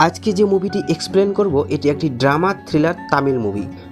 আজকে যে মুভিটি এক্সপ্লেন করব এটি একটি ড্রামা থ্রিলার তামিল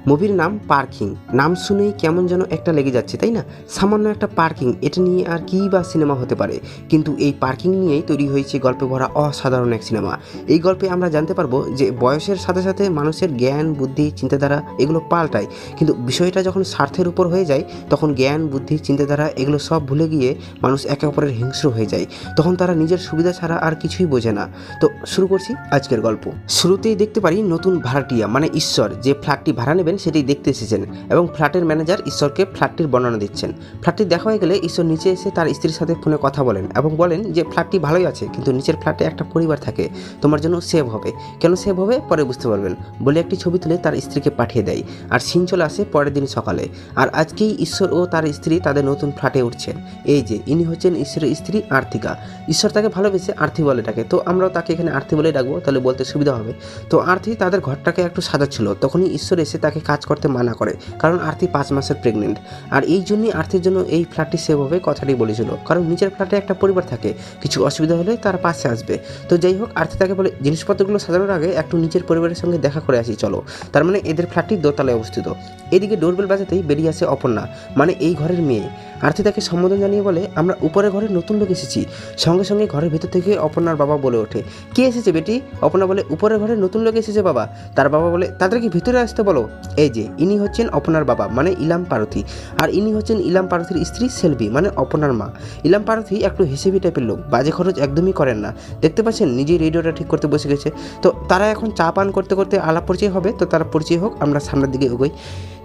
মুভির নাম পার্কিং। নাম শুনেই কেমন যেন একটা লেগে যাচ্ছে, তাই না? সামান্য একটা পার্কিং, এটা নিয়ে আর কী বা সিনেমা হতে পারে, কিন্তু এই পার্কিং নিয়েই তৈরি হয়েছে গল্পে ভরা অসাধারণ এক সিনেমা। এই গল্পে আমরা জানতে পারবো যে বয়সের সাথে সাথে মানুষের জ্ঞান, বুদ্ধি, চিন্তাধারা এগুলো পাল্টায়, কিন্তু বিষয়টা যখন স্বার্থের উপর হয়ে যায় তখন জ্ঞান, বুদ্ধি, চিন্তাধারা এগুলো সব ভুলে গিয়ে মানুষ একে অপরের হিংস্র হয়ে যায়। তখন তারা নিজের সুবিধা ছাড়া আর কিছুই বোঝে না। তো শুরু করছি আজকের গল্প। শুরুতেই দেখতে পারি নতুন ভাড়াটিয়া মানে ঈশ্বর যে ফ্ল্যাটটি ভাড়া নেবেন সেটি দেখতে এসেছেন এবং ফ্ল্যাটের ম্যানেজার ঈশ্বরকে ফ্ল্যাটটির বর্ণনা দিচ্ছেন। ফ্ল্যাটটি দেখা হয়ে গেলে ঈশ্বর নিচে এসে তার স্ত্রীর সাথে ফোনে কথা বলেন এবং বলেন যে ফ্ল্যাটটি ভালোই আছে, কিন্তু নিচের ফ্ল্যাটে একটা পরিবার থাকে, তোমার জন্য সেভ হবে। কেন সেভ হবে পরে বুঝতে পারবেন বলে একটি ছবি তুলে তার স্ত্রীকে পাঠিয়ে দেয়। আর সিন চলে আসে পরের দিন সকালে। আর আজকেই ঈশ্বর ও তার স্ত্রী তাদের নতুন ফ্ল্যাটে উঠছেন। এই যে ইনি হচ্ছেন ঈশ্বরের স্ত্রী আর্থিকা। ঈশ্বর তাকে ভালোবেসে আর্থি বলে ডাকে, তো আমরাও তাকে এখানে আর্থি বলে ডাকবো, তাহলে বলতে সুবিধা হবে। তো আর্থি তাদের ঘরটাকে একটু সাজাচ্ছিল, তখনই ঈশ্বর এসে তাকে কাজ করতে মানা করে, কারণ আর্থি 5 মাসের প্রেগনেন্ট। আর এই জন্যই আর্থির জন্য এই ফ্ল্যাটটি সেভ হবে কথাটি বলেছিল, কারণ নিচের ফ্ল্যাটে একটা পরিবার থাকে, কিছু অসুবিধা হলে তার পাশে আসবে। তো যাই হোক, আর্থি তাকে বলে জিনিসপত্রগুলো সাজানোর আগে একটু নিচের পরিবারের সঙ্গে দেখা করে আসি চলো। তার মানে এদের ফ্ল্যাটটি দোতলায় অবস্থিত। এদিকে ডোরবেল বাজাতেই বেরিয়ে আসে অপর্ণা, মানে এই ঘরের মেয়ে। আর্থি তাকে সম্বোধন জানিয়ে বলে আমরা উপরে ঘরে নতুন লোক এসেছি। সঙ্গে সঙ্গে ঘরের ভেতর থেকে অপর্ণার বাবা বলে ওঠে, কে এসেছে বেটি? অপর্ণা বলে উপরের ঘরে নতুন লোক এসেছে বাবা। তার বাবা বলে তাদেরকে ভিতরে আসতে বলো। এই যে ইনি হচ্ছেন অপর্ণার বাবা মানে ইলাম পারথী, আর ইনি হচ্ছেন ইলাম পারথীর স্ত্রী সেলভি মানে অপর্ণার মা। ইলাম পারথী একটু হিসেবি টাইপের লোক, বাজে খরচ একদমই করেন না। দেখতে পাচ্ছেন নিজেই রেডিওটা ঠিক করতে বসে গেছে। তো তারা এখন চা পান করতে করতে আলাপ পরিচয় হবে, তো তারা পরিচয় হোক, আমরা সামনের দিকে এগোই।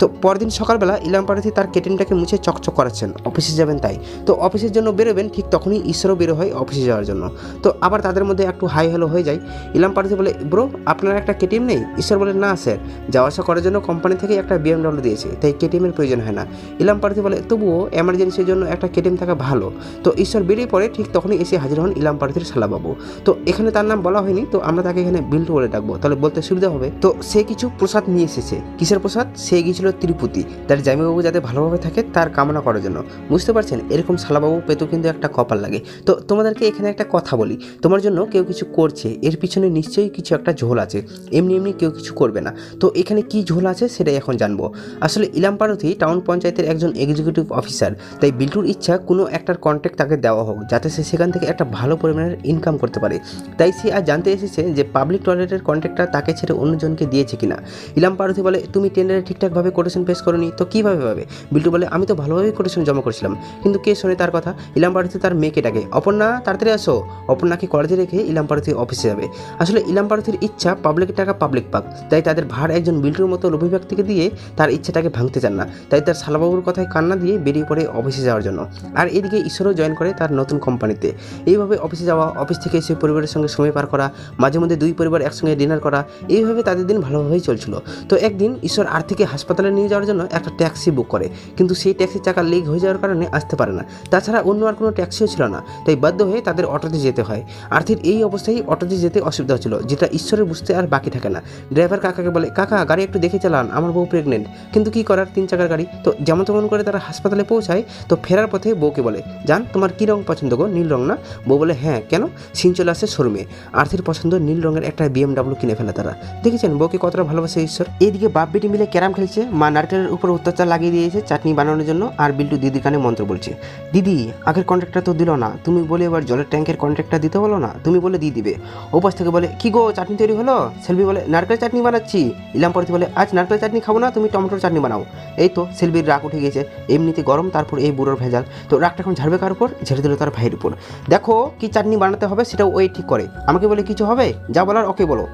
তো পরদিন সকালবেলা ইলাম পারথী তার কেটিনটাকে মুছে চকচক করাচ্ছেন, অফিসে যাবেন তাই। তো অফিসের জন্য বেরোবেন, ঠিক তখনই ঈশ্বরও বেরো হয় অফিসে যাওয়ার জন্য। তো আবার তাদের মধ্যে একটু হাই হ্যালো হয়ে যায়। ইলাম পারথী বলে ব্রো আপনার একটা কেটিএম নেই? ঈশ্বর বলে না স্যার, যাওয়া আসা করার জন্য কোম্পানি থেকে একটা বিএমডব্লিউ দিয়েছে, তাই কেটিএমের প্রয়োজন হয় না। ইলাম পারথী বলে তবুও এমার্জেন্সির জন্য একটা কেটিএম থাকা ভালো। তো ঈশ্বর বেরিয়ে পড়ে, ঠিক তখনই এসে হাজির হন ইলাম পারথীর শালাবাবু। তো এখানে তার নাম বলা হয়নি, তো আমরা তাকে এখানে বিল্টু বলে ডাকবো, তাহলে বলতে সুবিধা হবে। তো সে কিছু প্রসাদ নিয়ে এসেছে। কিসের প্রসাদ? সে গিয়েছিল তিরুপতি, তার জামাইবাবু যাতে ভালোভাবে থাকে তার কামনা করার জন্য। বুঝতে পারছেন, এরকম শালাবাবু পেতেও কিন্তু একটা কপাল লাগে। তো তোমাদেরকে এখানে একটা কথা বলি, তোমার জন্য কেউ কিছু করছে, এর পিছনে নিশ্চয়ই কিছু একটা ঝোল আছে, এমনি এমনি কেউ কিছু করবে না। তো এখানে কি ঝোল আছে সেটাই এখন জানবো। আসলে ইলাম পারথী টাউন পঞ্চায়েতের একজন এক্সিকিউটিভ অফিসার, তাই বিল্টুর ইচ্ছা কোনো একটার কন্ট্যাক্ট তাকে দেওয়া হোক, যাতে সে সেখান থেকে একটা ভালো পরিমাণের ইনকাম করতে পারে। তাই সে আজ জানতে এসেছে যে পাবলিক টয়লেটের কন্ট্যাক্টটা তাকে ছেড়ে অন্যজনকে দিয়েছে কিনা। ইলাম পারথী বলে তুমি টেন্ডারে ঠিকঠাকভাবে কোটেশন পেশ করোনি, তো কীভাবে পাবে? বিল্টু বলে আমি তো ভালোভাবেই কোটেশন জমা করেছিলাম, কিন্তু কে শোনে তার কথা? ইলাম পারথী তার মেয়েকে ডাকে, অপর্ণা তাড়াতাড়ি আসো। অপর্ণাকে কলেজে রেখে ইলাম পারথী অফিসে যাবে। আসলে ইলাম পারথীর ইচ্ছা পাবলিকের টাকা পাবলিক পাক, তাই তাদের ভার একজন বিল্টুর মতো লোভী ব্যক্তিকে দিয়ে তার ইচ্ছাটাকে ভাঙতে চান না, তাই তার শালাবাবুর কথায় কান্না দিয়ে বেরিয়ে পড়ে অফিসে যাওয়ার জন্য। আর এদিকে ঈশ্বরও জয়েন করে তার নতুন কোম্পানিতে। এইভাবে অফিসে যাওয়া, অফিস থেকে এসে পরিবারের সঙ্গে সময় পার করা, মাঝে মধ্যে দুই পরিবার একসঙ্গে ডিনার করা, এইভাবে তাদের দিন ভালোভাবেই চলছিল। তো একদিন ঈশ্বর আর্থিকে হাসপাতালে নিয়ে যাওয়ার জন্য একটা ট্যাক্সি বুক করে, কিন্তু সেই ট্যাক্সির চাকা লিক হয়ে যাওয়ার কারণে আসতে পারে না। তাছাড়া অন্য আর কোনো ট্যাক্সিও ছিল না, তাই বাধ্য হয়ে তাদের অটোতে যেতে হয়। আর্থির এই অবস্থায় অটোতে যেতে অসুবিধা হচ্ছিল, যেটা ঈশ্বরের বুঝতে আর বাকি থাকে না। ড্রাইভার কাকাকে বলে কাকা গাড়ি একটু দেখে চালান, আমার বউ প্রেগনেন্ট। কিন্তু কি করার, 3 চাকার গাড়ি। তো যেমন তেমন করে তারা হাসপাতালে পৌঁছায়। তো ফেরার পথে বউকে বলে জান তোমার কী রঙ পছন্দ গো? নীল রঙ না? বউ বলে হ্যাঁ, কেন? সিন চলে আসে শোরুমে। আর্থির পছন্দ নীল রঙের একটা বিএমডব্লিউ কিনে ফেলে তারা। দেখেছেন বউকে কতটা ভালোবাসে ঈশ্বর। এদিকে বাপ বেটি মিলে ক্যারাম খেলছে, মা নারকেলের উপর অত্যাচার লাগিয়ে দিয়েছে চাটনি বানানোর জন্য, আর বিল্টু দিদির কানে মন্ত্র বলছে। দিদি আগের কন্ট্রাক্টটা তো দিল না, তুমি বলে এবার জলের ট্যাঙ্কের কন্ট্রাক্টটা দিতে বলো না, তুমি বলে দিয়ে দিবে। ওপাশ থেকে বলে কি গো চাটনি তৈরি হলো? সেলভি বলে নারকেল চাটনি বানাচ্ছি। ইলাম পারথী বলে আজ নারকেল চাটনি খাবো না, তুমি টমেটোর চাটনি বানাও। এই তো সেলভির রাগ উঠে গেছে, এমনিতে গরম, তারপর এই বুড়োর ভেজাল। তো রাগটা এখন ঝাড়বে কার উপর? ঝেড়ে দিল তার ভাইয়ের উপর। দেখো কি চাটনি বানাতে হবে সেটাও ওই ঠিক করে, আমাকে বলে কিছু হবে? যা বলার ওকে বলো।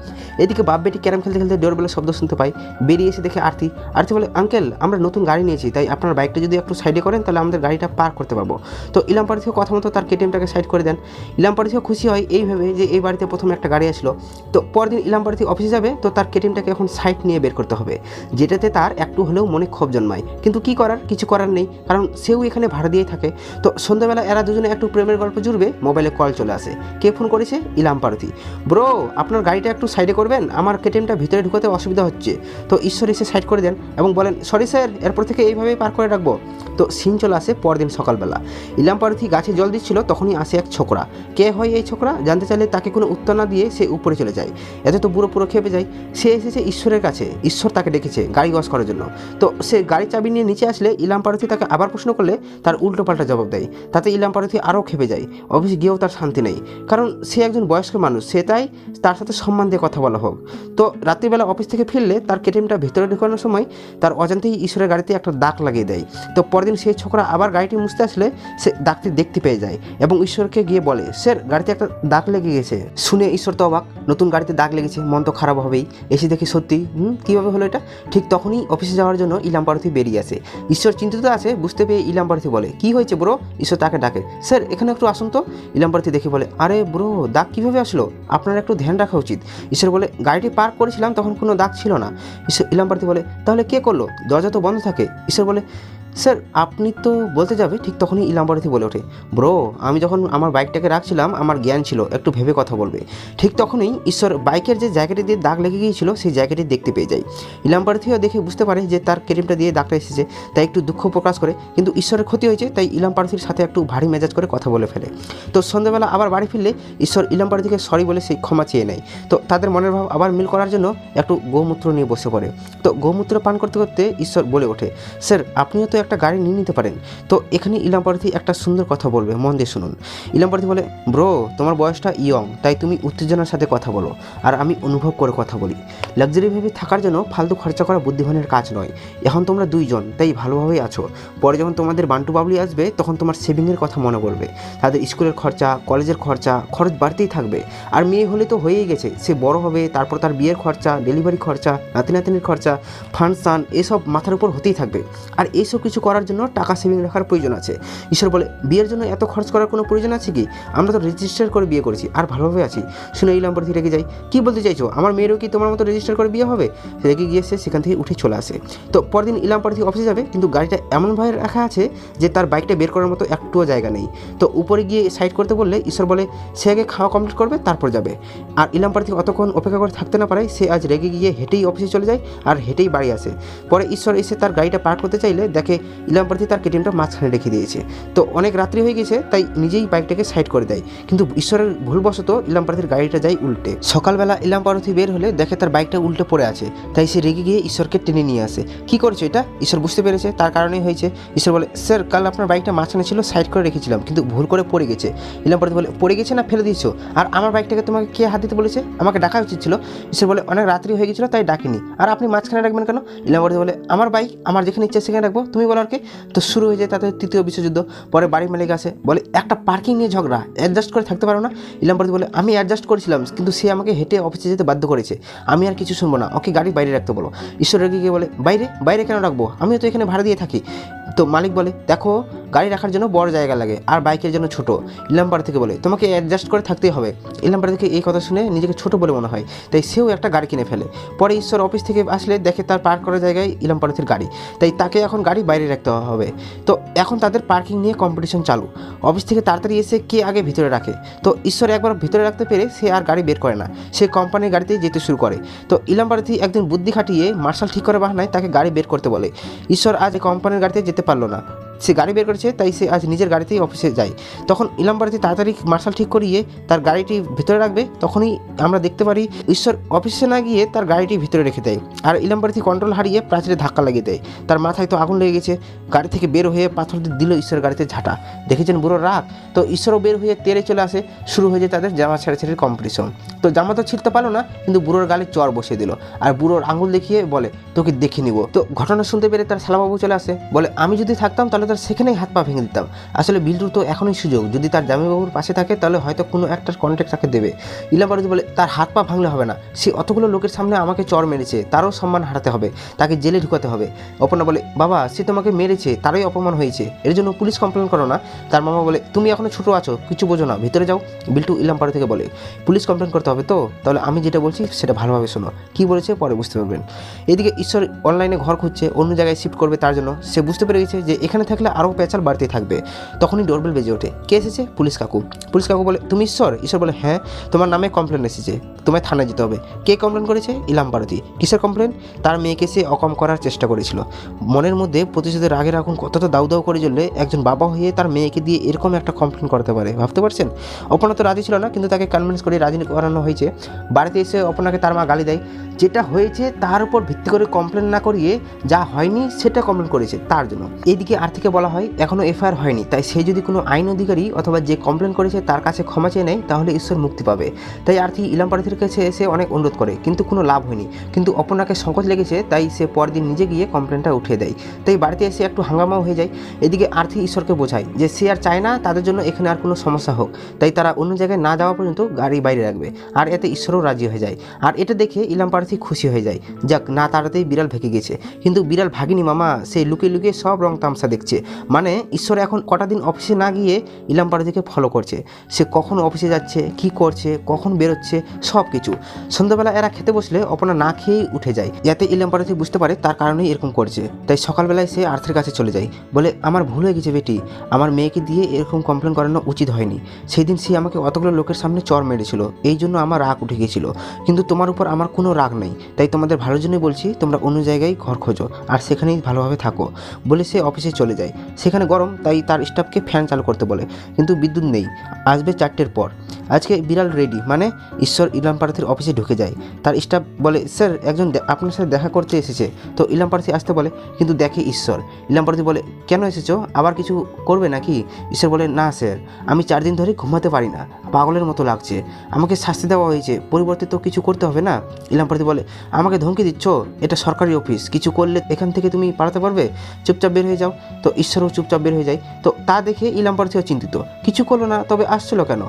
এদিকে বাপ বেটি ক্যারাম খেলতে খেলতে ডোরবেলের শব্দ শুনতে পাই। বেরিয়ে এসে দেখে আর্থি বলে আঙ্কেল আমরা নতুন গাড়ি নিয়েছি, তাই আপনার বাইকটা যদি একটু সাইডে করেন তাহলে আমাদের গাড়িটা পার্ক করতে পারবো। তো ইলাম পারথীও কথা মতো তার কেটিএমটাকে সাইড করে দেন। ইলাম পারথীও খুশি হয় এইভাবে যে এই বাড়িতে প্রথমে একটা গাড়ি আসলো। তো পরদিন ইলাম পারথী অফিসে যাবে, তো তার কেটিএমটাকে এখন সাইড নিয়ে বের করতে হবে, যেটাতে তার একটু হলেও মনে ক্ষোভ জন্মায়। কিন্তু কি করার, কিছু করার নেই, কারণ সেও এখানে ভাড়া দিয়ে থাকে। তো সন্ধ্যাবেলা এরা দুজনে একটু প্রেমের গল্প জুড়বে, মোবাইলে কল চলে আসে। কে ফোন করেছে? ইলাম পারথী। ব্রো আপনার গাড়িটা একটু সাইডে করবেন, আমার কেটিএমটা ভিতরে ঢুকাতে অসুবিধা হচ্ছে। তো ঈশ্বর এসে সাইড করে দেন। এবং বলেন সরি স্যার, এরপর থেকে এইভাবেই পার করে রাখবো। তো সিন চলে আসে পরদিন সকালবেলা। ইলাম পারথী গাছে জল দিচ্ছিল, তখনই আসে এক ছোকরা। কে হয় এই ছোকরা জানতে চাইলে তাকে কোনো উত্তর না দিয়ে সে উপরে চলে যায়। এতে তো বুড়ো পুরো খেপে যায়। সে এসেছে ঈশ্বরের কাছে, ঈশ্বর তাকে ডেকেছে গাড়ি ওয়াশ করার জন্য। তো সে গাড়ি চাবি নিয়ে নিচে আসলে ইলাম পারথী তাকে আবার প্রশ্ন করলে তার উল্টোপাল্টা জবাব দেয়। তাতে ইলাম পারথী আরও খেপে যায়। অফিসে গিয়েও তার শান্তি নেই, কারণ সে একজন বয়স্ক মানুষ, সে তাই তার সাথে সম্মান দিয়ে কথা বলা হোক। তো রাত্রিবেলা অফিস থেকে ফিরলে তার কেটিএমটা ভেতরে ঢোকানোর সময় তার অজান্তেই ঈশ্বরের গাড়িতে একটা দাগ লাগিয়ে দেয়। তো পরদিন সেই ছোকরা আবার গাড়িটি মুছতে আসলে সে দাগটি দেখতে পেয়ে যায় এবং ঈশ্বরকে গিয়ে বলে স্যার, গাড়িতে একটা দাগ লেগে গেছে। শুনে ঈশ্বর তো অবাক, নতুন গাড়িতে দাগ লেগেছে, মন তো খারাপ হবেই। এসে দেখি সত্যি, কীভাবে হলো এটা। ঠিক তখনই অফিসে যাওয়ার জন্য ইলাম পারথী বেরিয়ে আসে। ঈশ্বর চিন্তিত আছে, বুঝতে পেয়ে ইলাম পারথী বলে কি হয়েছে ব্রো। ঈশ্বর তাকে ডাকে, স্যার এখানে একটু আসুন তো। ইলাম পারথী দেখে বলে আরে ব্রো, দাগ কীভাবে আসলো, আপনার একটু ধ্যান রাখা উচিত। ঈশ্বর বলে গাড়িটি পার্ক করেছিলাম, তখন কোনো দাগ ছিল না। ইলাম পারথী বলে তাহলে কে করলো, দরজা তো বন্ধ থাকে। ঈশ্বর বলে স্যার আপনি তো বলতে যাবে। ঠিক তখনই ইলাম পারথী বলে ওঠে ব্রো, আমি যখন আমার বাইকটাকে রাখছিলাম আমার জ্ঞান ছিল, একটু ভেবে কথা বলবে। ঠিক তখনই ঈশ্বর বাইকের যে জায়গাটি দিয়ে দাগ লেগে গিয়েছিল সেই জায়গাটি দেখতে পেয়ে যায়। ইলাম পারথীও দেখে বুঝতে পারে যে তার কেরিমটা দিয়ে দাগটা এসেছে, তাই একটু দুঃখ প্রকাশ করে, কিন্তু ঈশ্বরের ক্ষতি হয়েছে তাই ইলাম পারথীর সাথে একটু ভারী মেজাজ করে কথা বলে ফেলে। তো সন্ধ্যাবেলা আবার বাড়ি ফিরলে ঈশ্বর ইলাম পারথীকে সরি বলে সেই ক্ষমা চেয়ে নেয়। তো তাদের মনের ভাব আবার মিল করার জন্য একটু গোমূত্র নিয়ে বসে পড়ে। তো গোমূত্র পান করতে করতে ঈশ্বর বলে ওঠে স্যার আপনিও তো একটা গাড়ি নিয়ে নিতে পারেন। তো এখানে ইলাম পারথী একটা সুন্দর কথা বলবে, মন দিয়ে শুনুন। ইলাম পারথী বলে ব্রো, তোমার বয়সটা ইয়ং, তাই তুমি উত্তেজনার সাথে কথা বলো আর আমি অনুভব করে কথা বলি। লাক্সারিভাবে থাকার জন্য ফালতু খরচা করা বুদ্ধিমানের কাজ নয়। এখন তোমরা দুইজন, তাই ভালোভাবেই আছো। পরে যখন তোমাদের বান্টু বাবলি আসবে তখন তোমার সেভিংয়ের কথা মনে পড়বে। তাদের স্কুলের খরচা, কলেজের খরচ বাড়তেই থাকবে। আর মেয়ে হলে তো হয়েই গেছে, সে বড় হবে, তারপর তার বিয়ের খরচা, ডেলিভারি খরচা, নাতি নাতিনের খরচা, ফাংশন, এসব মাথার উপর হতেই থাকবে। আর এইসব কিছু করার জন্য টাকা সেভিং রাখার প্রয়োজন আছে। ঈশ্বর বলে বিয়ের জন্য এত খরচ করার কোনো প্রয়োজন আছে কি? আমরা তো রেজিস্টার করে বিয়ে করেছি আর ভালোভাবে আছি। শুনে ইলাম পারথী রেগে যায়, কী বলতে চাইছো, আমার মেয়েরও কি তোমার মতো রেজিস্টার করে বিয়ে হবে? রেগে গিয়ে সে সেখান থেকে উঠে চলে আসে। তো পরদিন ইলাম পারথী অফিসে যাবে, কিন্তু গাড়িটা এমনভাবে রাখা আছে যে তার বাইকটা বের করার মতো একটুও জায়গা নেই। তো উপরে গিয়ে সাইড করতে বললে ঈশ্বর বলে সে আগে খাওয়া কমপ্লিট করবে তারপর যাবে। আর ইলাম পারথী অতক্ষণ অপেক্ষা করে থাকতে না পারায় সে আজ রেগে গিয়ে হেঁটেই অফিসে চলে যায় আর হেঁটেই বাড়ি আসে। পরে ঈশ্বর এসে তার গাড়িটা পার্ক করতে চাইলে দেখে ইলাম পারথী তার কেটিএমটা মাঝখানে রেখে দিয়েছে। তো অনেক রাত্রি হয়ে গেছে তাই নিজেই বাইকটাকে সাইড করে দেয়, কিন্তু ঈশ্বরের ভুলবশত ইলাম পারথীর গাড়িটা যায় উল্টে। সকালবেলা ইলাম পারথী বের হলে দেখে তার বাইকটা উল্টে পড়ে আছে, তাই সে রেগে গিয়ে ঈশ্বরকে টেনে নিয়ে আসে। কি করছো এটা? ঈশ্বর বুঝতে পেরেছে তার কারণেই হয়েছে। ঈশ্বর বলে স্যার, কাল আপনার বাইকটা মাঝখানে ছিল, সাইড করে রেখেছিলাম, কিন্তু ভুল করে পড়ে গেছে। ইলাম পারথী বলে পড়ে গেছে না ফেলে দিয়েছো? আর আমার বাইকটাকে তোমাকে কে হাত দিতে বলেছে? আমাকে ডাকা উচিত ছিল। ঈশ্বর বলে অনেক রাত্রি হয়ে গেছিলো তাই ডাকিনি। আর আপনি মাঝখানে রাখবেন কেন? ইলাম পারথী বলে আমার বাইক, আমার যেখানে ইচ্ছা সেখানে রাখবো, তুমি বলো আর কি? তো শুরু হয়ে যায় তাদের তৃতীয় বিশ্বযুদ্ধ। পরে বাড়ির মালিক আসে, বলে একটা পার্কিং নিয়ে ঝগড়া, অ্যাডজাস্ট করে থাকতে পারো না? ইলাম পারথী বলে আমি অ্যাডজাস্ট করেছিলাম, কিন্তু সে আমাকে হেঁটে অফিসে যেতে বাধ্য করেছে, আমি আর কিছু শুনবো না, ওকে গাড়ি বাইরে রাখতে বলো। ঈশ্বর রেগে গিয়ে বলে বাইরে বাইরে কেন রাখবো, আমিও তো এখানে ভাড়া দিয়ে থাকি। তো মালিক বলে দেখো, গাড়ি রাখার জন্য বড় জায়গা লাগে আর বাইকের জন্য ছোট। ইলাম পারথীকে বলে তোমাকে অ্যাডজাস্ট করে থাকতেই হবে। ইলাম পারথীকে এই কথা শুনে নিজেকে ছোট বলে মনে হয়, তাই সেও একটা গাড়ি কিনে ফেলে। পরে ঈশ্বর অফিস থেকে আসলে দেখে তার পার্ক করার জায়গায় ইলাম পারথীর গাড়ি, তাই তাকে এখন গাড়ি বাইরে রাখতে হবে। তো এখন তাদের পার্কিং নিয়ে কম্পিটিশন চালু। অফিস থেকে তাড়াতাড়ি এসে কে আগে ভিতরে রাখে। তো ঈশ্বর একবার ভিতরে রাখতে পেরে সে আর গাড়ি বের করে না, সে কোম্পানির গাড়িতেই যেতে শুরু করে। তো ইলাম পারথী একদিন বুদ্ধি খাটিয়ে মার্শাল ঠিক করে বাহানায় তাকে গাড়ি বের করতে বলে। ঈশ্বর আজ কোম্পানির গাড়িতে যেতে পারলো না, সে গাড়ি বের করেছে, তাই সে আজ নিজের গাড়িতেই অফিসে যায়। তখন ইলাম পারথী তাড়াতাড়ি মার্শাল ঠিক করিয়ে তার গাড়িটি ভিতরে রাখবে, তখনই আমরা দেখতে পারি ঈশ্বর অফিসে না গিয়ে তার গাড়িটি ভিতরে রেখে দেয়। আর ইলাম পারথী কন্ট্রোল হারিয়ে প্রাচীরে ধাক্কা লাগিয়ে দেয়। তার মাথায় তো আগুন লেগে গেছে, গাড়ি থেকে বের হয়ে পাথর দিল ঈশ্বরের গাড়িতে ঝাঁটা। দেখেছেন বুড়োর রাগ। তো ঈশ্বরও বের হয়ে তেরে চলে আসে। শুরু হয়ে যায় তাদের জামা ছেড়াছেড়ির কম্পিটিশন। তো জামা তো ছিঁড়তে পারলো না, কিন্তু বুড়োর গালে চর বসিয়ে দিল আর বুড়োর আঙুল দেখিয়ে বলে তোকে দেখে নিব। তো ঘটনা শুনতে পেরে তার শালাবাবু চলে আসে, বলে আমি যদি থাকতাম তাহলে তার সেখানেই হাত পা ভেঙে দিতাম। আসলে বিল্টুর তো এখনই সুযোগ, যদি তার জামাইবাবুর পাশে থাকে তাহলে হয়তো কোনো একটা কন্ট্যাক্ট তাকে দেবে। ইলাম পারথী বলে তার হাত পা ভাঙলে হবে না, সে অতগুলো লোকের সামনে আমাকে চর মেরেছে, তারও সম্মান হারাতে হবে, তাকে জেলে ঢুকাতে হবে। অপর্ণা বলে বাবা, সে তোমাকে মেরেছে, তারই অপমান হয়েছে, এর জন্য পুলিশ কমপ্লেন করো না। তার মামা বলে তুমি এখনো ছোটো আছো, কিছু বোঝো না, ভিতরে যাও। বিল্টু ইলাম পারথীকে বলে পুলিশ কমপ্লেন করতে হবে তো? তাহলে আমি যেটা বলছি সেটা ভালোভাবে শোনো, কী বলেছে পরে বুঝতে পারবেন। এদিকে ঈশ্বর অনলাইনে ঘর খুঁজছে, অন্য জায়গায় শিফট করবে, তার জন্য সে বুঝতে পেরে গেছে যে এখানে থাকলে আরও পেঁচাল বাড়তেই থাকবে। তখনই ডোরবেল বেজে ওঠে। কে এসেছে? পুলিশ কাকু। পুলিশ কাকু বলে, তুমি ঈশ্বর? ঈশ্বর বলে, হ্যাঁ, তোমার নামে কমপ্লেন এসেছে, তোমায় থানায় যেতে হবে। কে কমপ্লেন করেছে? ইলাম পার্বতী। কিসের কমপ্লেন? তার মেয়েকে সে অকম করার চেষ্টা করেছিল। মনের মধ্যে প্রতিশোধের রাগের আগুন কতটা দাউ দাউ করে জ্বললে একজন বাবা হয়ে তার মেয়েকে দিয়ে এরকম একটা কমপ্লেন করতে পারে, ভাবতে পারছেন? অপর্ণা তো রাজি ছিল না, কিন্তু তাকে কনভিন্স করে রাজি করানো হয়েছে। বাড়িতে এসে অপর্ণাকে তার মা গালি দেয়। যেটা হয়েছে তার উপর ভিত্তি করে কমপ্লেন না করিয়ে যা হয়নি সেটা কমপ্লেন করেছে তার জন্য। এইদিকে আর্থিকে বলা হয় এখনও এফআইআর হয়নি, তাই সে যদি কোনো আইন অধিকারী অথবা যে কমপ্লেন করেছে তার কাছে ক্ষমা চেয়ে নেয় তাহলে ঈশ্বর মুক্তি পাবে। তাই আর্থি ইলাম পার্বতীর কাছে এসে অনেক অনুরোধ করে, কিন্তু কোনো লাভ হয়নি। কিন্তু অপর্ণাকে সংকোচ লেগেছে, তাই সে পরদিন নিজে গিয়ে কমপ্লেনটা উঠিয়ে দেয়। তাই বাড়িতে এসে একটু হাঙ্গামাও হয়ে যায়। এদিকে আর্থি ঈশ্বরকে বোঝায় যে সে আর চায় না তাদের জন্য এখানে আর কোনো সমস্যা হোক, তাই তারা অন্য জায়গায় না যাওয়া পর্যন্ত গাড়ি বাইরে রাখবে। আর এতে ঈশ্বরও রাজি হয়ে যায়। আর এটা দেখে ইলাম পার্বতী খুশি হয়ে যায়, যাক না তাড়াতেই বিড়াল ভেঙে গেছে। কিন্তু বিড়াল ভাগিনি মামা, সে লুকিয়ে লুকিয়ে সব রং তামসা দেখছে। মানে ঈশ্বর এখন কটা দিন অফিসে না গিয়ে ইলাম পার্বতীকে ফলো করছে। সে কখন অফিসে যাচ্ছে, কি করছে, কখন বেরোচ্ছে, সব কিছু। সন্ধ্যাবেলা এরা খেতে বসলে অপর্ণা না খেয়েই উঠে যায়। এতে ইলাম পার্বতী বুঝতে পারে তার কারণেই এরকম করছে। তাই সকালবেলায় সে আর্থের কাছে চলে যায়, বলে, আমার ভুল হয়ে গেছে বেটি, আমার মেয়েকে দিয়ে এরকম কমপ্লেন করানো উচিত হয়নি। সেই দিন সে আমাকে অতগুলো লোকের সামনে চর মেরেছিল, এই জন্য আমার রাগ উঠে গিয়েছিল। কিন্তু তোমার উপর আমার কোনো রাগ নেই, তাই তোমাদের ভালোর জন্যই বলছি তোমরা অন্য জায়গায় ঘর খোঁজো আর সেখানেই ভালোভাবে থাকো। বলে সে অফিসে চলে যায়। সেখানে গরম, তাই তার স্টাফকে ফ্যান চালু করতে বলে, কিন্তু বিদ্যুৎ নেই, আসবে 4টের পর। আজকে বিড়াল রেডি, মানে ঈশ্বর ইলাম পার্বতীর অফিসে ঢুকে যায়। তার স্টাফ বলে, স্যার একজন আপনার সাথে দেখা করতে এসেছে। তো ইলাম পার্বতী আসতে বলে, কিন্তু দেখে ঈশ্বর। ইলাম পার্বতী বলে, কেন এসেছো? আবার কিছু করবে নাকি? ঈশ্বর বলে, না স্যার, আমি 4 দিন ধরে ঘুমাতে পারি না, পাগলের মতো লাগছে, আমাকে শাস্তি দেওয়া হয়েছে, পরিবর্তে তো কিছু করতে হবে না। ইলাম পার্বতী বলে, আমাকে ধমকি দিচ্ছ? এটা সরকারি অফিস, কিছু করলে এখান থেকে তুমি পালাতে পারবে, চুপচাপ বের হয়ে যাও। তো ঈশ্বরও চুপচাপ বের হয়ে যায়। তো তা দেখে ইলাম পার্বতীও চিন্তিত, কিছু করলো না, তবে আসছিল কেন?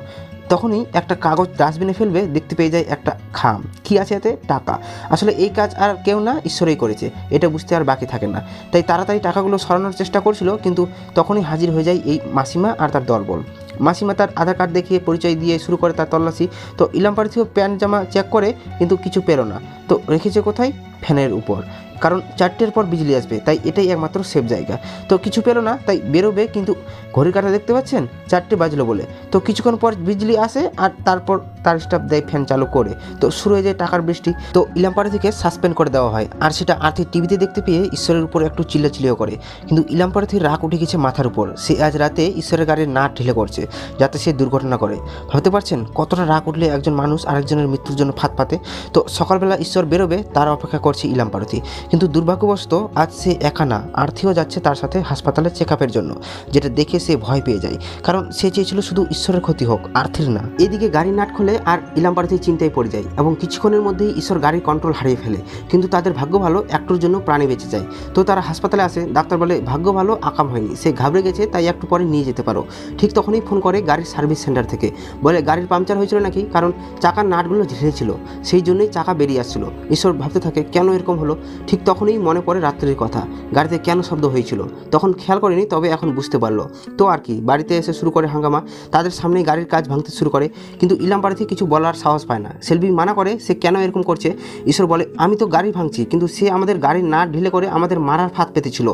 তখনই একটা কাগজ ডাস্টবিনে ফেলবে, দেখতে পেয়ে যায় একটা খাম। কি আছে এতে? টাকা। আসলে এই কাজ আর কেউ না, ঈশ্বরই করেছে, এটা বুঝতে আর বাকি থাকে না। তাই তাড়াতাড়ি টাকাগুলো সরানোর চেষ্টা করছিল, কিন্তু তখনই হাজির হয়ে যায় এই মাসিমা আর তার দলবল। মাসিমা তার আধার কার্ড দেখিয়ে পরিচয় দিয়ে শুরু করে তার তল্লাশি। তো ইলাম পার্বতীও প্যান্ট জামা চেক করে, কিন্তু কিছু পেল না। তো রেখেছে কোথায়? ফ্যানের উপর, কারণ 4টের পর বিজলি আসবে, তাই এটাই একমাত্র সেফ জায়গা। তো কিছু পেলো না, তাই বেরোবে, কিন্তু ঘড়ির কাঁটা দেখতে পাচ্ছেন 4টে বাজলো বলে। তো কিছুক্ষণ পর বিজলি আসে আর তারপর তার স্টাফ দেয় ফ্যান চালু করে। তো শুরু হয়ে যায় টাকার বৃষ্টি। তো ইলাম পার্বতীকে সাসপেন্ড করে দেওয়া হয়, আর সেটা আর্থিক টিভিতে দেখতে পেয়ে ঈশ্বরের উপর একটু চিল্লাচিল্লিও করে। কিন্তু ইলাম পার্বতীর রাগ উঠে গেছে মাথার উপর। সে আজ রাতে ঈশ্বরের গাড়ির নাট ঢিলে করছে, যাতে সে দুর্ঘটনা করে। ভাবতে পারছেন কতটা রাগ উঠলে একজন মানুষ আরেকজনের মৃত্যুর জন্য ফাঁদ পাতে? তো সকালবেলা ঈশ্বর বেরোবে, তার অপেক্ষা করছে ইলাম পার্বতী। কিন্তু দুর্ভাগ্যবশত আজ সে একা না, আর্থিও যাচ্ছে তার সাথে হাসপাতালে চেক আপের জন্য, যেটা দেখে সে ভয় পেয়ে যায়। কারণ সে চেয়েছিল শুধু ঈশ্বরের ক্ষতি হোক, আর্থির না। এদিকে গাড়ির নাট খোলে আর ইলাম পার্বতী চিন্তায় পড়ে যায়, এবং কিছুক্ষণের মধ্যেই ঈশ্বর গাড়ির কন্ট্রোল হারিয়ে ফেলে। কিন্তু তাদের ভাগ্য ভালো, একটুর জন্য প্রাণে বেঁচে যায়। তো তারা হাসপাতালে আসে। ডাক্তার বলে, ভাগ্য ভালো, আকাম হয়নি, সে ঘাবড়ে গেছে, তাই একটু পরে নিয়ে যেতে পারো। ঠিক তখনই ফোন করে গাড়ির সার্ভিস সেন্টার থেকে, বলে গাড়ির পাংচার হয়েছিল নাকি, কারণ চাকার নাটগুলো ঝিলে ছিল, সেই জন্যই চাকা বেরিয়ে আসছিল। ঈশ্বর ভাবতে থাকে কেন এরকম হলো। ঠিক তখনই মনে পড়ে রাত্রির কথা, গাড়িতে কেন শব্দ হয়েছিল। তখন খেয়াল করেনি, তবে এখন বুঝতে পারলো। তো আর কি, বাড়িতে এসে শুরু করে হাঙ্গামা। তাদের সামনেই গাড়ির কাজ ভাঙতে শুরু করে, কিন্তু ইলাম পার্বতী কিছু বলার সাহস পায় না। সেলভি মানা করে সে কেন এরকম করছে। ঈশ্বর বলে, আমি তো গাড়ি ভাঙছি, কিন্তু সে আমাদের গাড়ির নাট ঢিলে করে আমাদের মারার ফাঁদ পেতেছিল,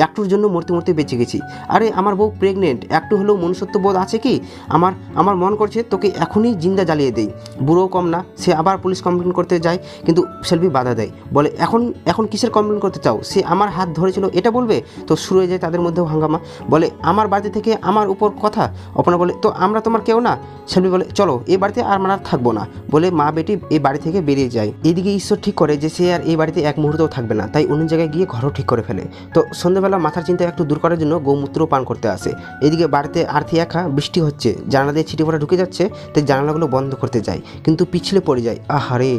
একটুর জন্য মরতে মরতে বেঁচে গেছি। আরে আমার বউ প্রেগনেন্ট, একটু হলেও মনুষ্যত্ব বোধ আছে কি? আমার মন করছে তোকে এখনই জিন্দা জ্বালিয়ে দেই। বুড়ো কম না, সে আবার পুলিশ কমপ্লেন করতে যায়, কিন্তু সেলভি বাধা দেয়, বলে এখন কিসের কমপ্লেন করতে চাও? সে আমার হাত ধরেছিল এটা বলবে। তো শুরু হয়ে যায় তাদের মধ্যেও হাঙ্গামা। বলে, আমার বাড়িতে থেকে আমার উপর কথা। অপর্ণা বলে, তো আমরা তোমার কেউ না? সেলভি বলে, চলো এই বাড়িতে আর আমরা থাকবো না। বলে মা বেটি এই বাড়ি থেকে বেরিয়ে যায়। এদিকে ঈশ্বর ঠিক করে যে সে আর এই বাড়িতে এক মুহূর্তও থাকবে না, তাই অন্য জায়গায় গিয়ে ঘরও ঠিক করে ফেলে। তো সন্ধ্যাবেলা মাথার চিন্তা একটু দূর করার জন্য গৌমূত্র পান করতে আসে। এদিকে বাড়িতে আর্থি একা, বৃষ্টি হচ্ছে, জানালা দিয়ে ছিটে পড়া ঢুকে যাচ্ছে, তাই জানালাগুলো বন্ধ করতে যায়, কিন্তু পিছলে পড়ে যায়। আহারে।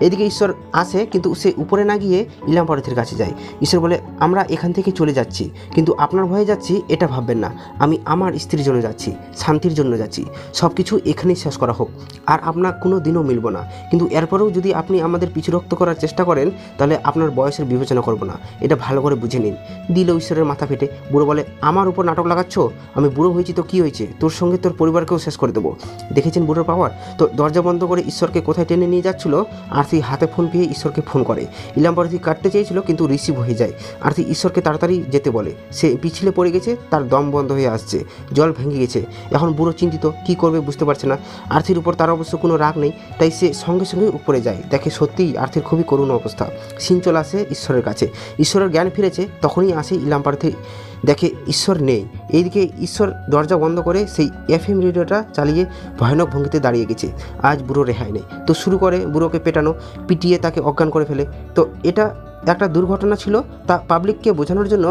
এদিকে ঈশ্বর আসে, কিন্তু সে উপরে না গিয়ে ইলাম পার্বতীর কাছে যায়। ঈশ্বর বলে, আমরা এখান থেকে চলে যাচ্ছি, কিন্তু আপনার ভয়ে যাচ্ছি এটা ভাববেন না। আমি আমার স্ত্রীর জন্য যাচ্ছি, শান্তির জন্য যাচ্ছি। সব কিছু এখানেই শেষ করা হোক, আর আপনার কোনো দিনও মিলব না। কিন্তু এরপরেও যদি আপনি আমাদের পিছু রক্ত করার চেষ্টা করেন, তাহলে আপনার বয়সের বিবেচনা করব না, এটা ভালো করে বুঝে নিন। দিল ঈশ্বরের মাথা ফেটে। বুড়ো বলে, আমার উপর নাটক লাগাচ্ছ? আমি বুড়ো হয়েছি তো কী হয়েছে? তোর সঙ্গে তোর পরিবারকেও শেষ করে দেবো। দেখেছেন বুড়োর পাওয়ার? তো দরজা বন্ধ করে ঈশ্বরকে কোথায় টেনে নিয়ে যাচ্ছিল, আর্থি হাতে ফোন পেয়ে ঈশ্বরকে ফোন করে। ইলাম পার্থী কাটতে চেয়েছিল কিন্তু রিসিভ হয়ে যায়। আরতি ঈশ্বরকে তাড়াতাড়ি যেতে বলে। সে পিছলে পড়ে গেছে, তার দম বন্ধ হয়ে আসছে, জল ভেঙে গেছে। এখন বুড়ো চিন্তিত, কি করবে বুঝতে পারছে না। আরতির উপর তার অবশ্য কোনো রাগ নেই, তাই সে সঙ্গে সঙ্গে উপরে যায়। দেখে সত্যিই আরতির খুবই করুণ অবস্থা। সিন চলে আসে ঈশ্বরের কাছে। ঈশ্বরের জ্ঞান ফিরেছে, তখনই আসে ইলাম পার্থী, দেখে ঈশ্বর নেই। এইদিকে ঈশ্বর দরজা বন্ধ করে সেই FM রেডিওটা চালিয়ে ভয়ানক ভঙ্গিতে দাঁড়িয়ে গেছে। আজ বুড়ো রেহাই নেই। তো শুরু করে বুড়োকে পেটানো, পিটিয়ে তাকে অজ্ঞান করে ফেলে। তো এটা একটা দুর্ঘটনা ছিল, তা পাবলিককে বোঝানোর জন্য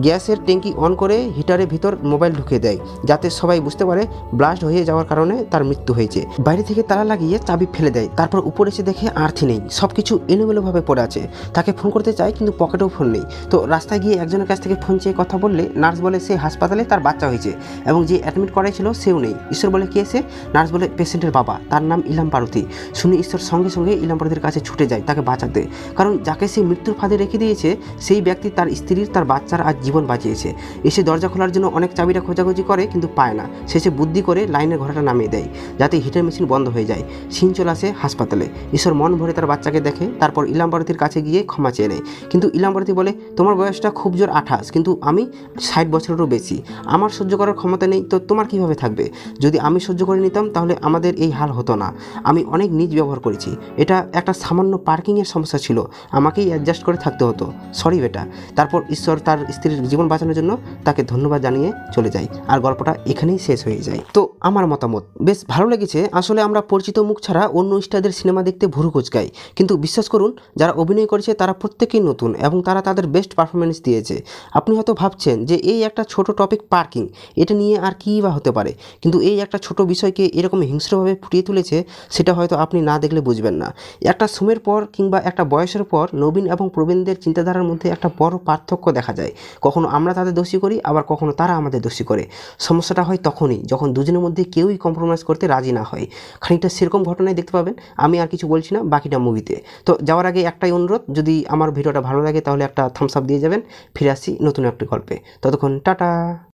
গ্যাসের ট্যাঙ্কি অন করে হিটারের ভিতর মোবাইল ঢুকিয়ে দেয়, যাতে সবাই বুঝতে পারে ব্লাস্ট হয়ে যাওয়ার কারণে তার মৃত্যু হয়েছে। বাইরে থেকে তালা লাগিয়ে চাবি ফেলে দেয়। তারপর উপরে এসে দেখে আর্থি নেই, সব কিছু এলোমেলোভাবে পড়ে আছে। তাকে ফোন করতে চায় কিন্তু পকেটেও ফোন নেই। তো রাস্তায় গিয়ে একজনের কাছ থেকে ফোন চেয়ে কথা বললে নার্স বলে সে হাসপাতালে তার বাচ্চা হয়েছে এবং যে অ্যাডমিট করাইছিল সেও নেই। ঈশ্বর বলে কে এসে? নার্স বলে পেশেন্টের বাবা, তার নাম ইলাম পার্থী। শুনে ঈশ্বর সঙ্গে সঙ্গে ইলাম পার্থীর কাছে ছুটে যায় তাকে বাঁচাতে, কারণ যাকে সে মৃত্যুর ফাঁদে রেখে দিয়েছে সেই ব্যক্তি তার স্ত্রীর, তার বাচ্চার আজ জীবন বাঁচিয়েছে। এসে দরজা খোলার জন্য অনেক চাবিটা খোঁজাখুঁজি করে কিন্তু পায় না। শেষে বুদ্ধি করে লাইনের ঘোড়াটা নামিয়ে দেয় যাতে হিটার মেশিন বন্ধ হয়ে যায়। সিন চলে আসে হাসপাতালে। ঈশ্বর মন ভরে তার বাচ্চাকে দেখে, তারপর ইলাম পার্থীর কাছে গিয়ে ক্ষমা চেয়ে নেয়। কিন্তু ইলাম পার্থী বলে, তোমার বয়সটা খুব জোর 28, কিন্তু আমি 60 বছরেরও বেশি। আমার সহ্য করার ক্ষমতা নেই, তো তোমার কিভাবে থাকবে? যদি আমি সহ্য করে নিতাম তাহলে আমাদের এই হাল হতো না। আমি অনেক নিজ ব্যবহার করেছি, এটা একটা সামান্য পার্কিংয়ের সমস্যা ছিল, আমাকেই অ্যাডজাস্ট করে থাকতে হতো, সরি বেটা। তারপর ঈশ্বর তার স্ত্রীর জীবন বাঁচানোর জন্য তাকে ধন্যবাদ জানিয়ে চলে যায়, আর গল্পটা এখানেই শেষ হয়ে যায়। তো আমার মতামত বেশ ভালো লেগেছে। আসলে আমরা পরিচিত মুখ ছাড়া অন্য স্টারদের সিনেমা দেখতে ভুরু কুচকাই, কিন্তু বিশ্বাস করুন যারা অভিনয় করেছে তারা প্রত্যেকেই নতুন এবং তারা তাদের বেস্ট পারফরমেন্স দিয়েছে। আপনি হয়তো ভাবছেন যে এই একটা ছোট টপিক পার্কিং, এটা নিয়ে আর কী বা হতে পারে, কিন্তু এই একটা ছোট বিষয়কে এরকম হিংস্রভাবে ফুটিয়ে তুলেছে, সেটা হয়তো আপনি না দেখলে বুঝবেন না। একটা সময়ের পর কিংবা একটা বয়সের পর নবীন এবং প্রবীণদের চিন্তাধারার মধ্যে একটা বড় পার্থক্য দেখা যায়। কখনো আমরা তাদের দোষী করি, আবার কখনো তারা আমাদের দোষী করে। সমস্যাটা হয় তখনই যখন দুজনের মধ্যে কেউই কম্প্রোমাইজ করতে রাজি না হয়। খানিকটা সেরকম ঘটনায় দেখতে পাবেন। আমি আর কিছু বলছি না, বাকিটা মুভিতে। তো যাওয়ার আগে একটাই অনুরোধ, যদি আমার ভিডিওটা ভালো লাগে তাহলে একটা থামস আপ দিয়ে যাবেন। ফিরে আসছি নতুন একটি গল্পে, ততক্ষণ টাটা।